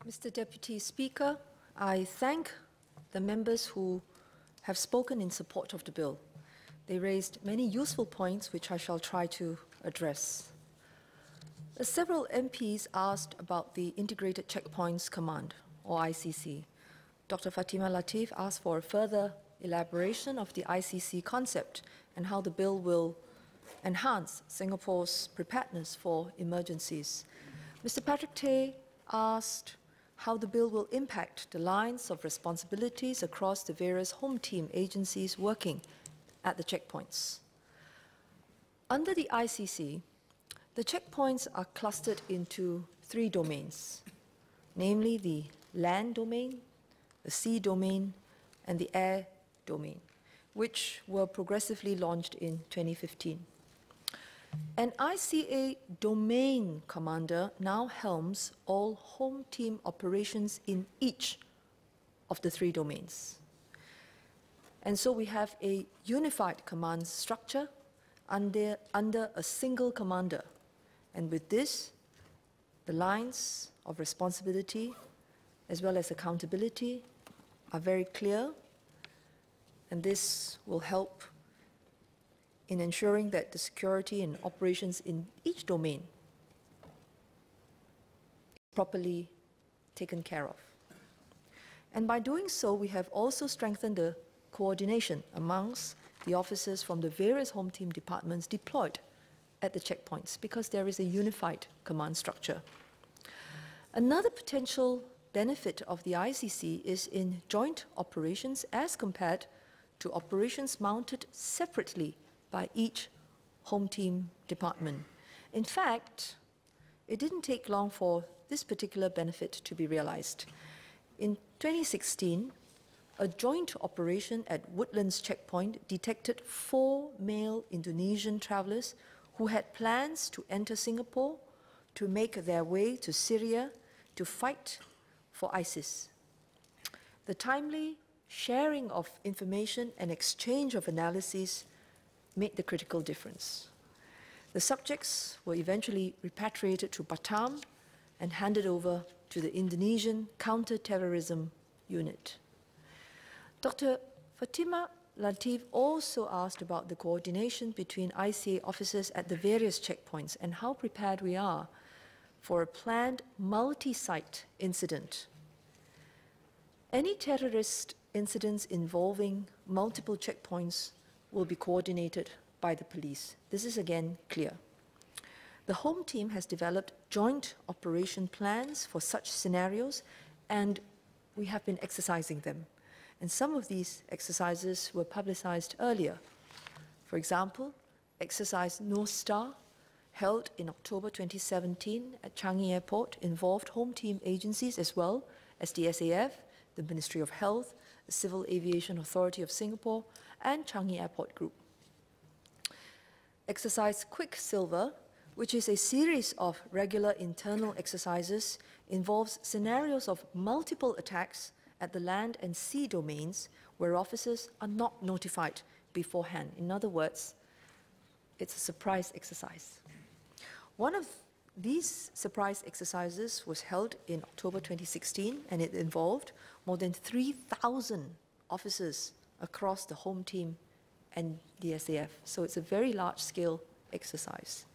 Mr. Deputy Speaker, I thank the members who have spoken in support of the bill. They raised many useful points which I shall try to address. Several MPs asked about the Integrated Checkpoints Command, or ICC. Dr. Fatima Lateef asked for a further elaboration of the ICC concept and how the bill will enhance Singapore's preparedness for emergencies. Mr. Patrick Tay asked how the bill will impact the lines of responsibilities across the various home team agencies working at the checkpoints. Under the ICC, the checkpoints are clustered into three domains, namely the land domain, the sea domain, and the air domain, which were progressively launched in 2015. An ICA domain commander now helms all home team operations in each of the three domains. And so we have a unified command structure under a single commander. And with this, the lines of responsibility as well as accountability are very clear, and this will help in ensuring that the security and operations in each domain is properly taken care of. And by doing so, we have also strengthened the coordination amongst the officers from the various home team departments deployed at the checkpoints, because there is a unified command structure. Another potential benefit of the ICC is in joint operations as compared to operations mounted separately by each home team department. In fact, it didn't take long for this particular benefit to be realized. In 2016, a joint operation at Woodlands Checkpoint detected 4 male Indonesian travelers who had plans to enter Singapore to make their way to Syria to fight for ISIS. The timely sharing of information and exchange of analyses made the critical difference. The subjects were eventually repatriated to Batam and handed over to the Indonesian Counter-Terrorism Unit. Dr. Fatima Lateef also asked about the coordination between ICA officers at the various checkpoints and how prepared we are for a planned multi-site incident. Any terrorist incidents involving multiple checkpoints will be coordinated by the police. This is again clear. The home team has developed joint operation plans for such scenarios, and we have been exercising them. And some of these exercises were publicized earlier. For example, exercise North Star, held in October 2017 at Changi Airport, involved home team agencies as well as the SAF, the Ministry of Health, the Civil Aviation Authority of Singapore, and Changi Airport Group. Exercise Quicksilver, which is a series of regular internal exercises, involves scenarios of multiple attacks at the land and sea domains where officers are not notified beforehand. In other words, it's a surprise exercise. One of these surprise exercises was held in October 2016, and it involved more than 3,000 officers across the home team and the SAF. So it's a very large-scale exercise.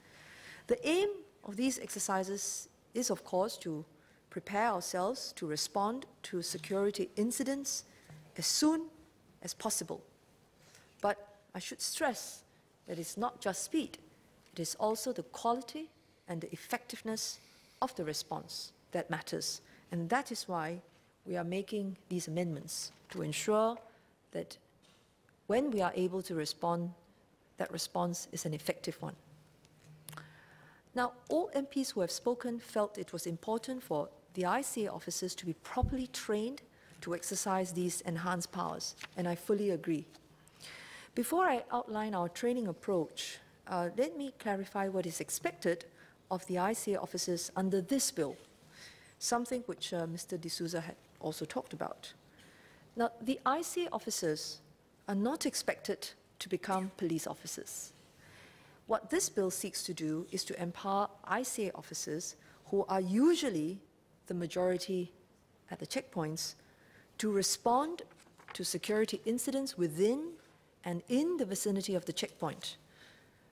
The aim of these exercises is, of course, to prepare ourselves to respond to security incidents as soon as possible. But I should stress that it's not just speed, it is also the quality and the effectiveness of the response that matters. And that is why we are making these amendments, to ensure that when we are able to respond, that response is an effective one. Now, all MPs who have spoken felt it was important for the ICA officers to be properly trained to exercise these enhanced powers, and I fully agree. Before I outline our training approach, let me clarify what is expected of the ICA officers under this bill, something which Mr. D'Souza had also talked about. Now, the ICA officers are not expected to become police officers. What this bill seeks to do is to empower ICA officers, who are usually the majority at the checkpoints to respond to security incidents within and in the vicinity of the checkpoint.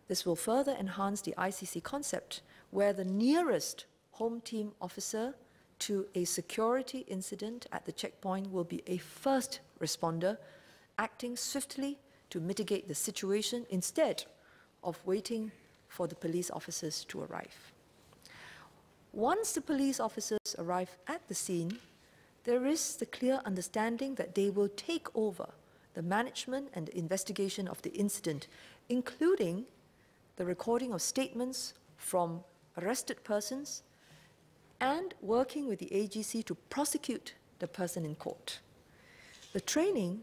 This will further enhance the ICC concept, where the nearest home team officer to a security incident at the checkpoint will be a first responder, acting swiftly to mitigate the situation instead of waiting for the police officers to arrive. Once the police officers arrive at the scene, there is the clear understanding that they will take over the management and the investigation of the incident, including the recording of statements from arrested persons and working with the AGC to prosecute the person in court. The training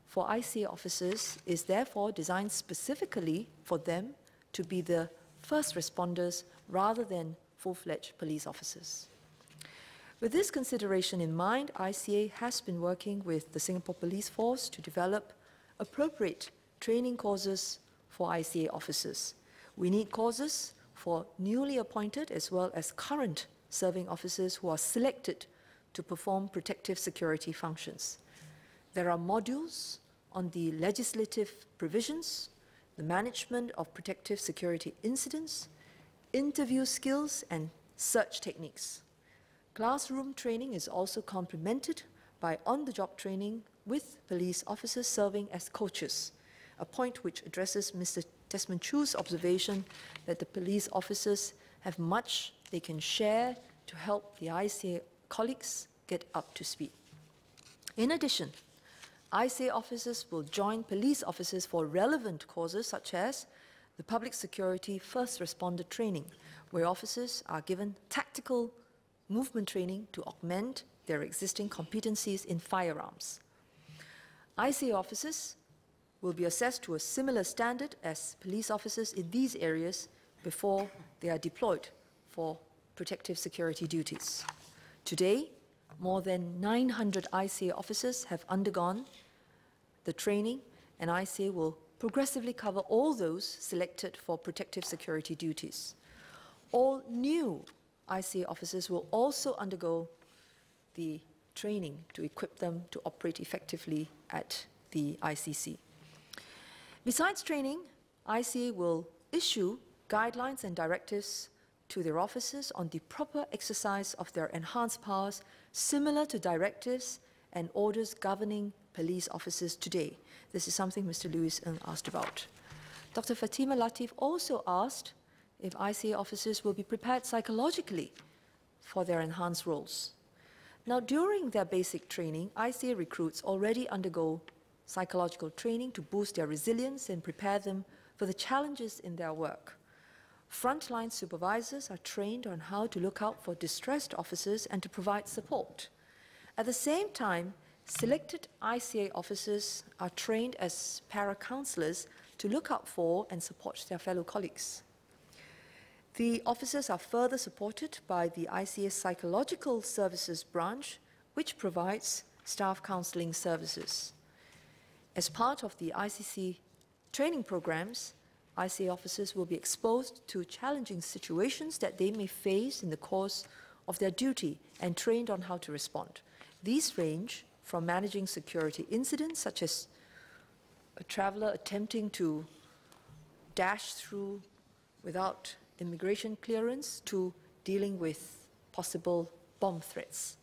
for ICA officers is therefore designed specifically for them to be the first responders rather than full-fledged police officers. With this consideration in mind, ICA has been working with the Singapore Police Force to develop appropriate training courses for ICA officers. We need courses for newly appointed as well as current serving officers who are selected to perform protective security functions. There are modules on the legislative provisions, the management of protective security incidents, interview skills, and search techniques. Classroom training is also complemented by on-the-job training with police officers serving as coaches, a point which addresses Mr. Desmond Chu's observation that the police officers have much they can share to help the ICA colleagues get up to speed. In addition, ICA officers will join police officers for relevant courses such as the Public Security First Responder Training, where officers are given tactical movement training to augment their existing competencies in firearms. ICA officers will be assessed to a similar standard as police officers in these areas before they are deployed for protective security duties. Today, more than 900 ICA officers have undergone the training, and ICA will progressively cover all those selected for protective security duties. All new ICA officers will also undergo the training to equip them to operate effectively at the ICC. Besides training, ICA will issue guidelines and directives to their officers on the proper exercise of their enhanced powers, similar to directives and orders governing police officers today. This is something Mr. Lewis asked about. Dr. Fatima Latif also asked if ICA officers will be prepared psychologically for their enhanced roles. Now, during their basic training, ICA recruits already undergo psychological training to boost their resilience and prepare them for the challenges in their work. Frontline supervisors are trained on how to look out for distressed officers and to provide support. At the same time, selected ICA officers are trained as para-counselors to look out for and support their fellow colleagues. The officers are further supported by the ICA Psychological Services branch, which provides staff counselling services. As part of the ICC training programs, ICA officers will be exposed to challenging situations that they may face in the course of their duty and trained on how to respond. These range from managing security incidents, such as a traveler attempting to dash through without immigration clearance, to dealing with possible bomb threats.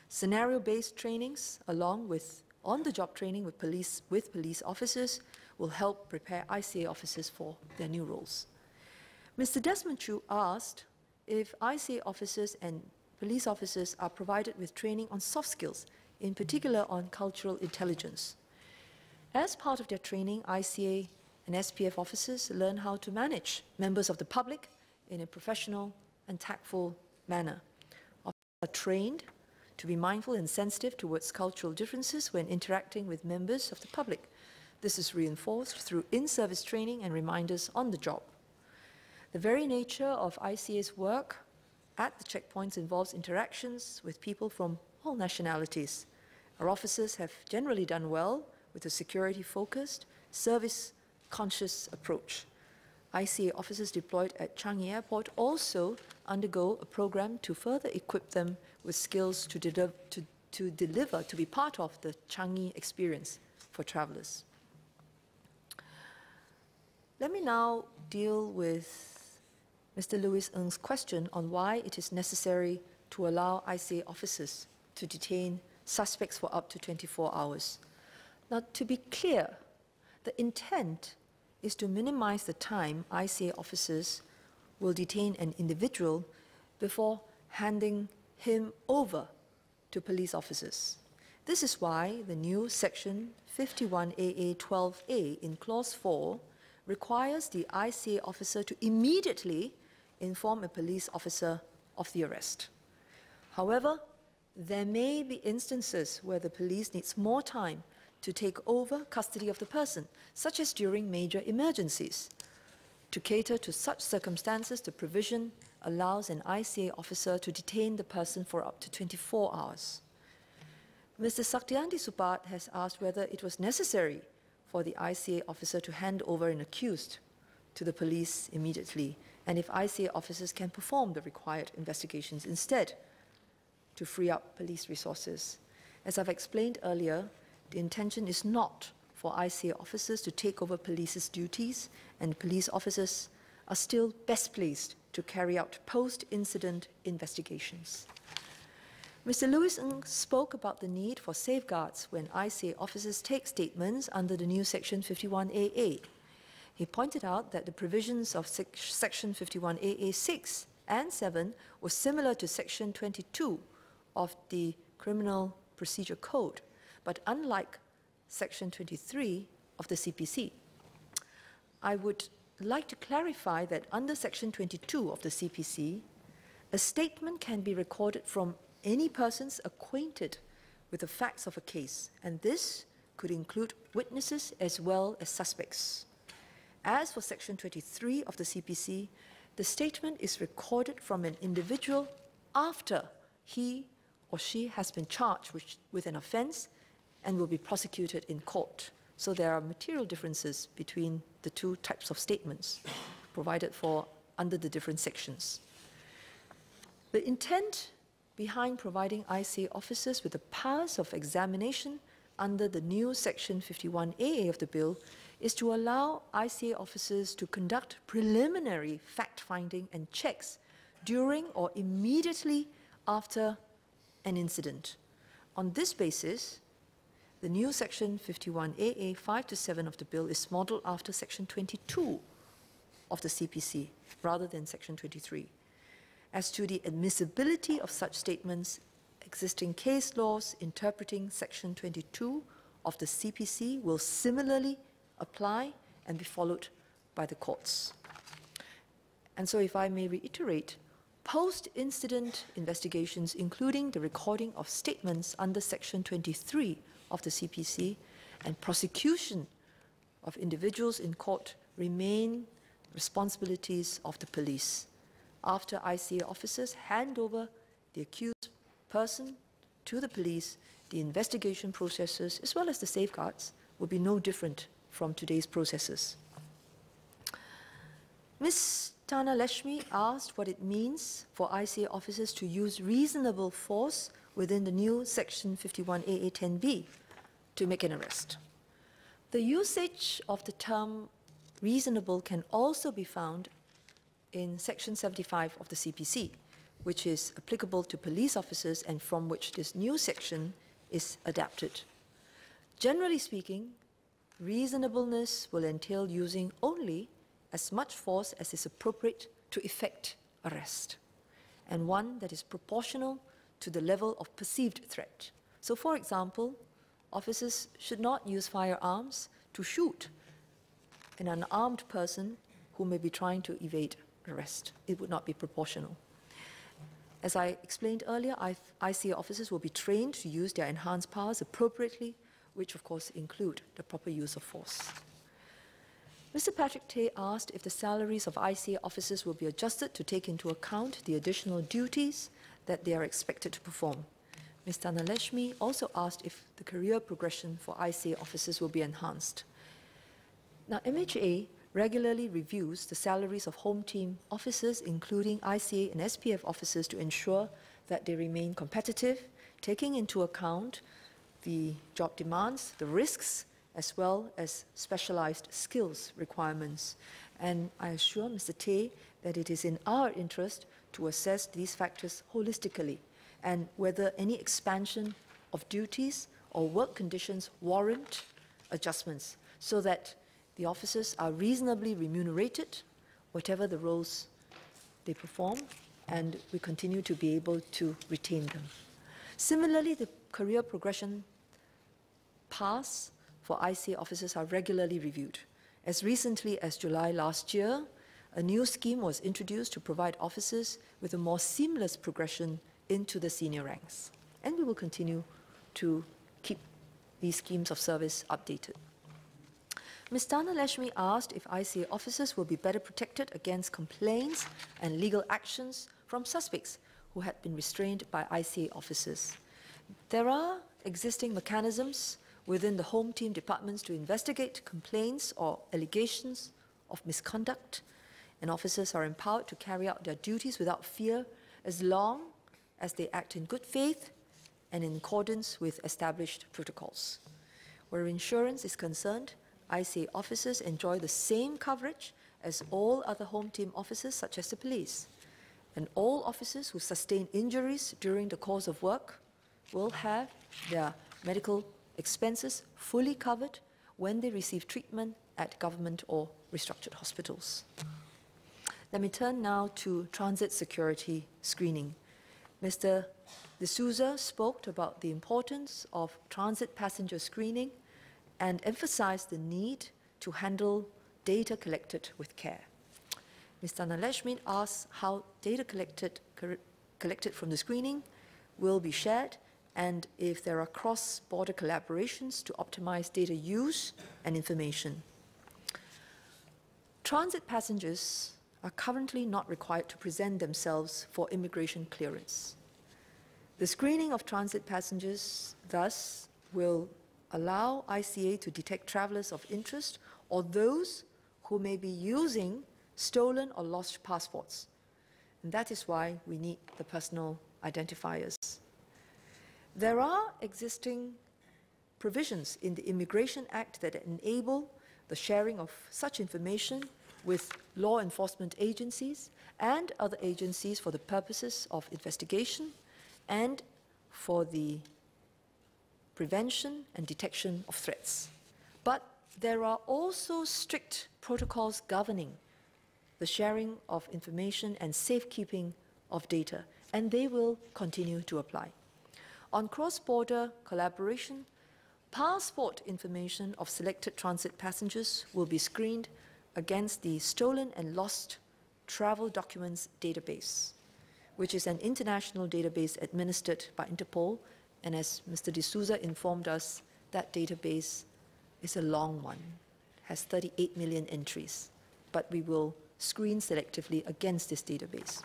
Scenario-based trainings, along with on-the-job training with police officers, will help prepare ICA officers for their new roles. Mr. Desmond Chu asked if ICA officers and police officers are provided with training on soft skills, in particular on cultural intelligence. As part of their training, ICA and SPF officers learn how to manage members of the public in a professional and tactful manner. Officers are trained to be mindful and sensitive towards cultural differences when interacting with members of the public. This is reinforced through in-service training and reminders on the job. The very nature of ICA's work at the checkpoints involves interactions with people from all nationalities. Our officers have generally done well with a security-focused, service-conscious approach. ICA officers deployed at Changi Airport also undergo a program to further equip them with skills to be part of the Changi experience for travelers. Let me now deal with Mr. Louis Ng's question on why it is necessary to allow ICA officers to detain suspects for up to 24 hours. Now, to be clear, the intent is to minimize the time ICA officers will detain an individual before handing him over to police officers. This is why the new Section 51AA 12A in Clause 4 requires the ICA officer to immediately inform a police officer of the arrest. However, there may be instances where the police needs more time to take over custody of the person, such as during major emergencies. To cater to such circumstances, the provision allows an ICA officer to detain the person for up to 24 hours. Mr. Saktiandi Supat has asked whether it was necessary for the ICA officer to hand over an accused to the police immediately, and if ICA officers can perform the required investigations instead to free up police resources. As I've explained earlier, the intention is not for ICA officers to take over police's duties, and police officers are still best placed to carry out post-incident investigations. Mr. Louis Ng spoke about the need for safeguards when ICA officers take statements under the new Section 51AA. He pointed out that the provisions of Section 51AA 6 and 7 were similar to Section 22 of the Criminal Procedure Code, but unlike Section 23 of the CPC. I would like to clarify that under Section 22 of the CPC, a statement can be recorded from any persons acquainted with the facts of a case, and this could include witnesses as well as suspects. As for Section 23 of the CPC, the statement is recorded from an individual after he or she has been charged with an offence and will be prosecuted in court. So there are material differences between the two types of statements provided for under the different sections. The intent behind providing ICA officers with the powers of examination under the new Section 51AA of the bill is to allow ICA officers to conduct preliminary fact-finding and checks during or immediately after an incident. On this basis, the new Section 51AA 5 to 7 of the bill is modelled after Section 22 of the CPC rather than Section 23. As to the admissibility of such statements, existing case laws interpreting Section 22 of the CPC will similarly apply and be followed by the courts. And so, if I may reiterate, post-incident investigations, including the recording of statements under Section 23 of the CPC and prosecution of individuals in court, remain responsibilities of the police. After ICA officers hand over the accused person to the police, the investigation processes, as well as the safeguards, will be no different from today's processes. Ms. Tana Leshmi asked what it means for ICA officers to use reasonable force within the new Section 51AA 10B to make an arrest. The usage of the term reasonable can also be found in Section 75 of the CPC, which is applicable to police officers and from which this new section is adapted. Generally speaking, reasonableness will entail using only as much force as is appropriate to effect arrest, and one that is proportional to the level of perceived threat. So, for example, officers should not use firearms to shoot an unarmed person who may be trying to evade arrest. It would not be proportional. As I explained earlier, ICA officers will be trained to use their enhanced powers appropriately, which of course include the proper use of force. Mr. Patrick Tay asked if the salaries of ICA officers will be adjusted to take into account the additional duties that they are expected to perform. Ms. Tana Leshmi also asked if the career progression for ICA officers will be enhanced. Now, MHA regularly reviews the salaries of home team officers, including ICA and SPF officers, to ensure that they remain competitive, taking into account the job demands, the risks, as well as specialized skills requirements. And I assure Mr. Teo that it is in our interest to assess these factors holistically and whether any expansion of duties or work conditions warrant adjustments so that the officers are reasonably remunerated, whatever the roles they perform, and we continue to be able to retain them. Similarly, the career progression paths for ICA officers are regularly reviewed. As recently as July last year, a new scheme was introduced to provide officers with a more seamless progression into the senior ranks. And we will continue to keep these schemes of service updated. Ms. Dhanalashmi asked if ICA officers will be better protected against complaints and legal actions from suspects who had been restrained by ICA officers. There are existing mechanisms within the home team departments to investigate complaints or allegations of misconduct, and officers are empowered to carry out their duties without fear as long as they act in good faith and in accordance with established protocols. Where insurance is concerned, ICA officers enjoy the same coverage as all other home team officers, such as the police. And all officers who sustain injuries during the course of work will have their medical expenses fully covered when they receive treatment at government or restructured hospitals. Let me turn now to transit security screening. Mr. D'Souza spoke about the importance of transit passenger screening and emphasized the need to handle data collected with care. Ms. Dhanalashmi asked how data collected from the screening will be shared and if there are cross-border collaborations to optimize data use and information. Transit passengers are currently not required to present themselves for immigration clearance. The screening of transit passengers, thus, will allow ICA to detect travelers of interest or those who may be using stolen or lost passports. And that is why we need the personal identifiers. There are existing provisions in the Immigration Act that enable the sharing of such information with law enforcement agencies and other agencies for the purposes of investigation and for the prevention and detection of threats. But there are also strict protocols governing the sharing of information and safekeeping of data, and they will continue to apply. On cross-border collaboration, passport information of selected transit passengers will be screened against the Stolen and Lost Travel Documents Database, which is an international database administered by Interpol, and as Mr. D'Souza informed us, that database is a long one, has 38 million entries, but we will screen selectively against this database.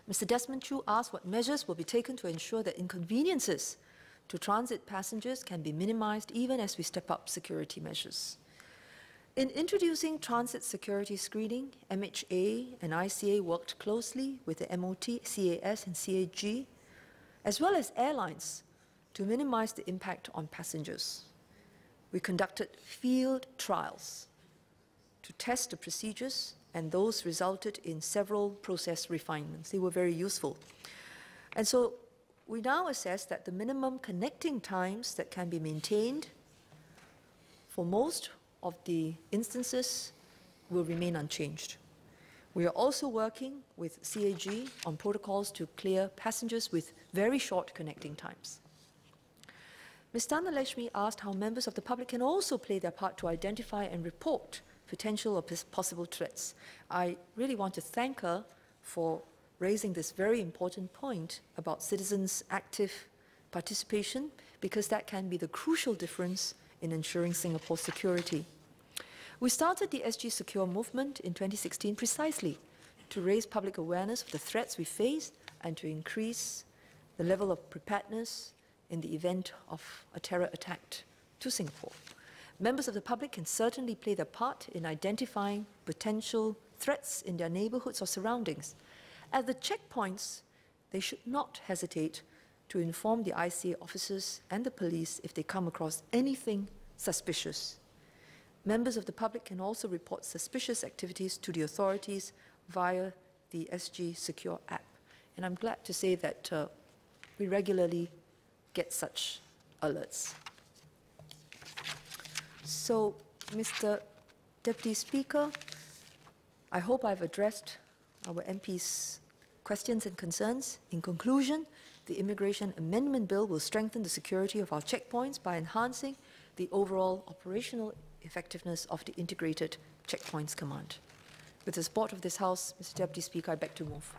Mr. Desmond Chu asked what measures will be taken to ensure that inconveniences to transit passengers can be minimized even as we step up security measures. In introducing transit security screening, MHA and ICA worked closely with the MOT, CAS and CAG, as well as airlines, to minimize the impact on passengers. We conducted field trials to test the procedures, and those resulted in several process refinements. They were very useful. And so we now assess that the minimum connecting times that can be maintained for most of the instances will remain unchanged. We are also working with CAG on protocols to clear passengers with very short connecting times. Ms. Dhanalashmi asked how members of the public can also play their part to identify and report potential or possible threats. I really want to thank her for raising this very important point about citizens' active participation, because that can be the crucial difference in ensuring Singapore's security. We started the SG Secure movement in 2016 precisely to raise public awareness of the threats we face and to increase the level of preparedness in the event of a terror attack to Singapore. Members of the public can certainly play their part in identifying potential threats in their neighborhoods or surroundings. At the checkpoints, they should not hesitate to inform the ICA officers and the police if they come across anything suspicious. Members of the public can also report suspicious activities to the authorities via the SG Secure app. And I'm glad to say that we regularly get such alerts. So, Mr. Deputy Speaker, I hope I've addressed our MPs' questions and concerns. In conclusion, the Immigration Amendment Bill will strengthen the security of our checkpoints by enhancing the overall operational effectiveness of the Integrated Checkpoints Command. With the support of this House, Mr. Deputy Speaker, I beg to move.